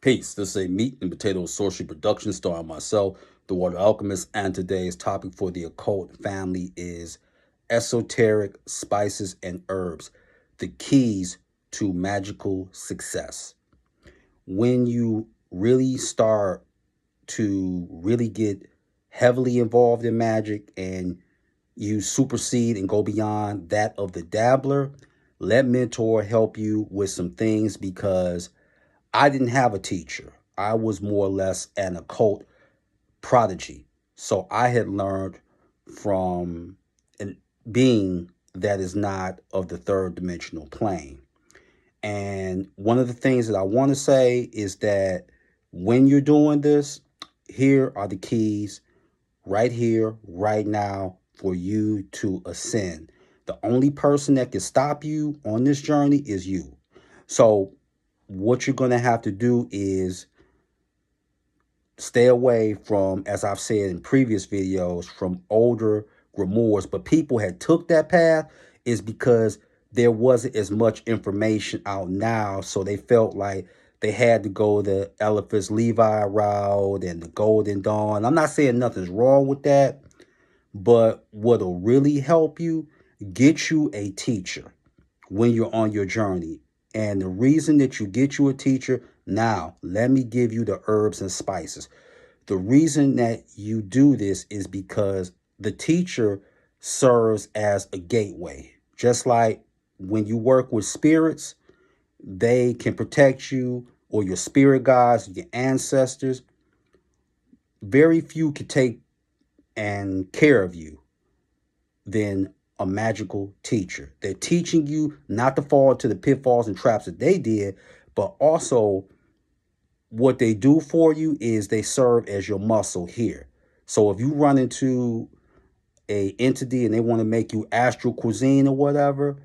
Peace. This is a meat and potato sorcery production starring myself, the Water Alchemist, and today's topic for the occult family is esoteric spices and herbs, the keys to magical success. When you really start to really get heavily involved in magic and you supersede and go beyond that of the dabbler, let Mentor help you with some things because I didn't have a teacher. I was more or less an occult prodigy. So I had learned from an being that is not of the third dimensional plane. And one of the things that I want to say is that when you're doing this, here are the keys right here, right now, for you to ascend. The only person that can stop you on this journey is you. So what you're going to have to do is stay away from, as I've said in previous videos, from older grimoires. But people had took that path is because there wasn't as much information out now, so they felt like they had to go the Eliphas Levi route and the Golden Dawn. I'm not saying nothing's wrong with that, but what'll really help you, get you a teacher when you're on your journey. And the reason that you get you a teacher, now let me give you the herbs and spices. The reason that you do this is because the teacher serves as a gateway. Just like when you work with spirits, they can protect you, or your spirit guides, your ancestors. Very few can take and care of you than a magical teacher. They're teaching you not to fall into the pitfalls and traps that they did, but also what they do for you is they serve as your muscle here. So if you run into a entity and they want to make you astral cuisine or whatever,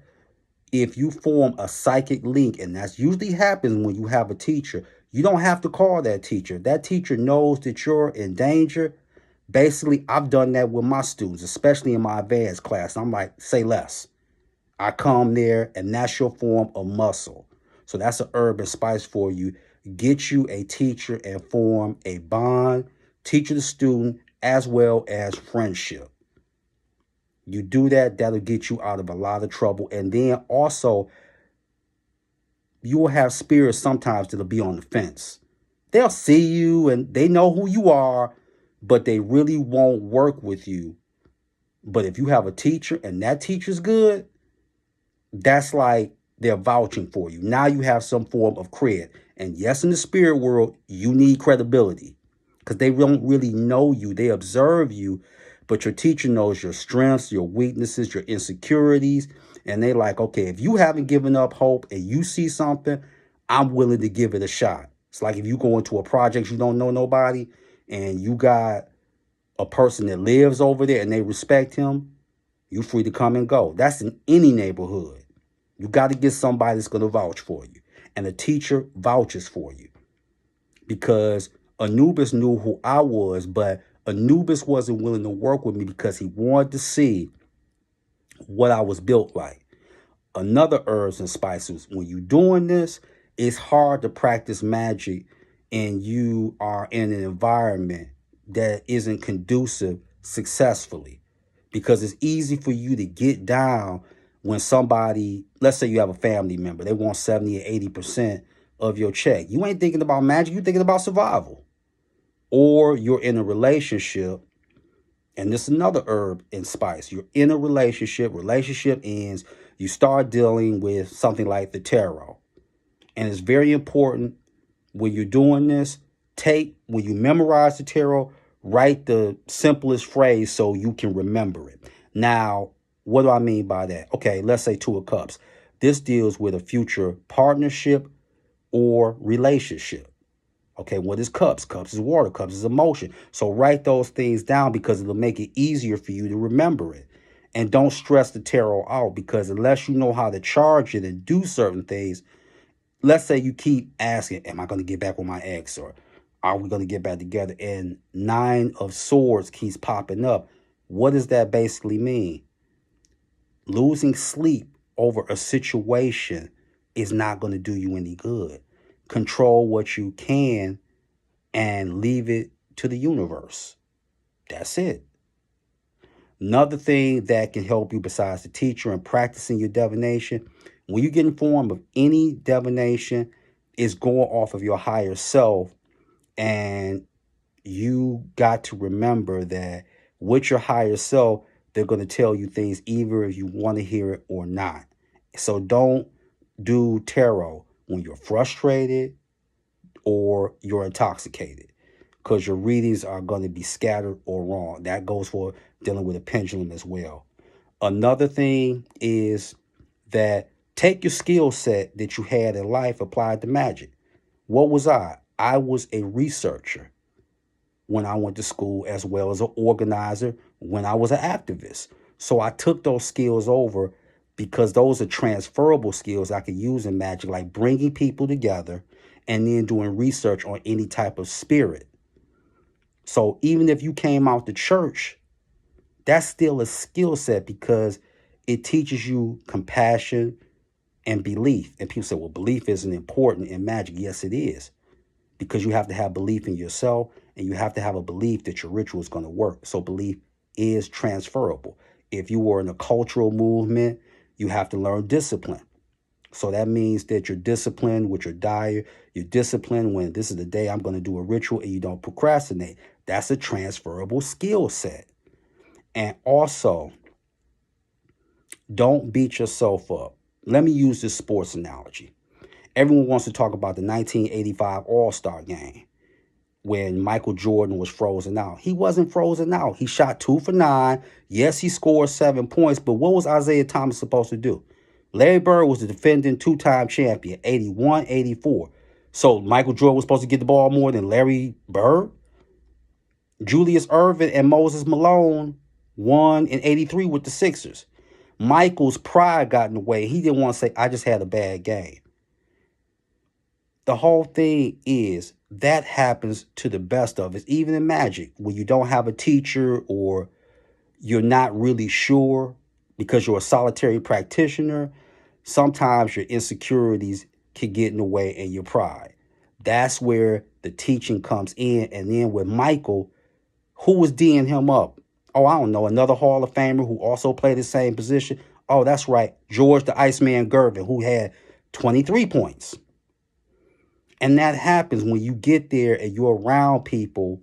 if you form a psychic link, and that's usually happens when you have a teacher, you don't have to call that teacher. That teacher knows that you're in danger. Basically, I've done that with my students, especially in my advanced class. I'm like, say less. I come there, and that's your form of muscle. So that's an herb and spice for you. Get you a teacher and form a bond, teacher to student, as well as friendship. You do that, that'll get you out of a lot of trouble. And then also, you will have spirits sometimes that'll be on the fence. They'll see you and they know who you are, but they really won't work with you. But if you have a teacher and that teacher's good, that's like they're vouching for you. Now you have some form of cred. And yes, in the spirit world, you need credibility because they don't really know you. They observe you, but your teacher knows your strengths, your weaknesses, your insecurities. And they like, okay, if you haven't given up hope and you see something, I'm willing to give it a shot. It's like if you go into a project, you don't know nobody, and you got a person that lives over there and they respect him, you're free to come and go. That's in any neighborhood. You got to get somebody that's going to vouch for you. And a teacher vouches for you. Because Anubis knew who I was, but Anubis wasn't willing to work with me because he wanted to see what I was built like. Another herbs and spices, when you're doing this, it's hard to practice magic and you are in an environment that isn't conducive successfully, because it's easy for you to get down when somebody, let's say you have a family member, they want 70 or 80% of your check. You ain't thinking about magic, you're thinking about survival. Or you're in a relationship, and this is another herb and spice. You're in a relationship ends, you start dealing with something like the tarot. And it's very important when you're doing this, when you memorize the tarot, write the simplest phrase so you can remember it. Now, what do I mean by that? Okay, let's say Two of Cups. This deals with a future partnership or relationship. Okay, what is cups? Cups is water. Cups is emotion. So write those things down because it'll make it easier for you to remember it. And don't stress the tarot out, because unless you know how to charge it and do certain things, let's say you keep asking, am I going to get back with my ex, or are we going to get back together? And Nine of Swords keeps popping up. What does that basically mean? Losing sleep over a situation is not going to do you any good. control what you can and leave it to the universe. That's it. Another thing that can help you besides the teacher and practicing your divination, when you get informed of any divination, is going off of your higher self. And you got to remember that with your higher self, they're going to tell you things either if you want to hear it or not. So don't do tarot when you're frustrated or you're intoxicated, because your readings are going to be scattered or wrong. That goes for dealing with a pendulum as well. Another thing is that take your skill set that you had in life applied to magic. What was I? I was a researcher when I went to school, as well as an organizer when I was an activist. So I took those skills over because those are transferable skills I could use in magic, like bringing people together and then doing research on any type of spirit. So even if you came out the church, that's still a skill set because it teaches you compassion and belief. And people say, well, belief isn't important in magic. Yes, it is, because you have to have belief in yourself and you have to have a belief that your ritual is going to work. So belief is transferable. If you were in a cultural movement, you have to learn discipline. So that means that you're disciplined with your diet. You're disciplined when this is the day I'm going to do a ritual, and you don't procrastinate. That's a transferable skill set. And also, don't beat yourself up. Let me use this sports analogy. Everyone wants to talk about the 1985 All-Star game when Michael Jordan was frozen out. He wasn't frozen out. He shot 2 for 9. Yes, he scored 7 points, but what was Isaiah Thomas supposed to do? Larry Bird was the defending 2-time champion, 81, 84. So Michael Jordan was supposed to get the ball more than Larry Bird? Julius Erving and Moses Malone won in 83 with the Sixers. Michael's pride got in the way. He didn't want to say, I just had a bad game. The whole thing is that happens to the best of us, even in magic, when you don't have a teacher or you're not really sure because you're a solitary practitioner. Sometimes your insecurities can get in the way and your pride. That's where the teaching comes in. And then with Michael, who was D'ing him up? Oh, I don't know. Another Hall of Famer who also played the same position. Oh, that's right. George the Iceman Gervin, who had 23 points. And that happens when you get there and you're around people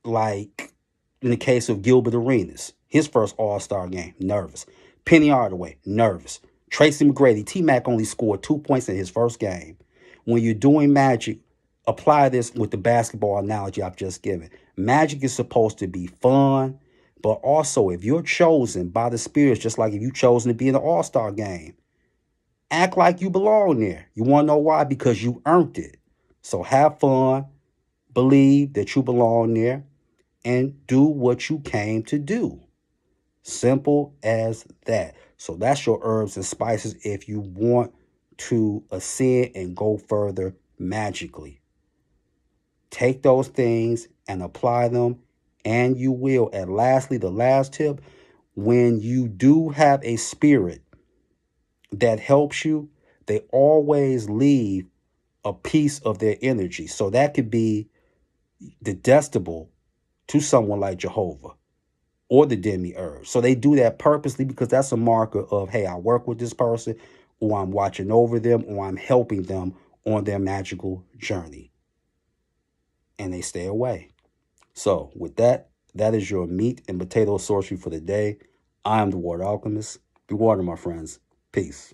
like in the case of Gilbert Arenas, his first All-Star game, nervous. Penny Hardaway, nervous. Tracy McGrady, T-Mac only scored 2 points in his first game. When you're doing magic, apply this with the basketball analogy I've just given. Magic is supposed to be fun, but also if you're chosen by the spirits, just like if you're chosen to be in the All-Star game, act like you belong there. You want to know why? Because you earned it. So have fun, believe that you belong there, and do what you came to do. Simple as that. So that's your herbs and spices if you want to ascend and go further magically. Take those things and apply them, and you will. And lastly, the last tip, when you do have a spirit that helps you, they always leave a piece of their energy. So that could be detestable to someone like Jehovah or the demiurge. So they do that purposely because that's a marker of, hey, I work with this person, or I'm watching over them, or I'm helping them on their magical journey. And they stay away. So with that, that is your meat and potato sorcery for the day. I am the Water Alchemist. Be water, my friends. Peace.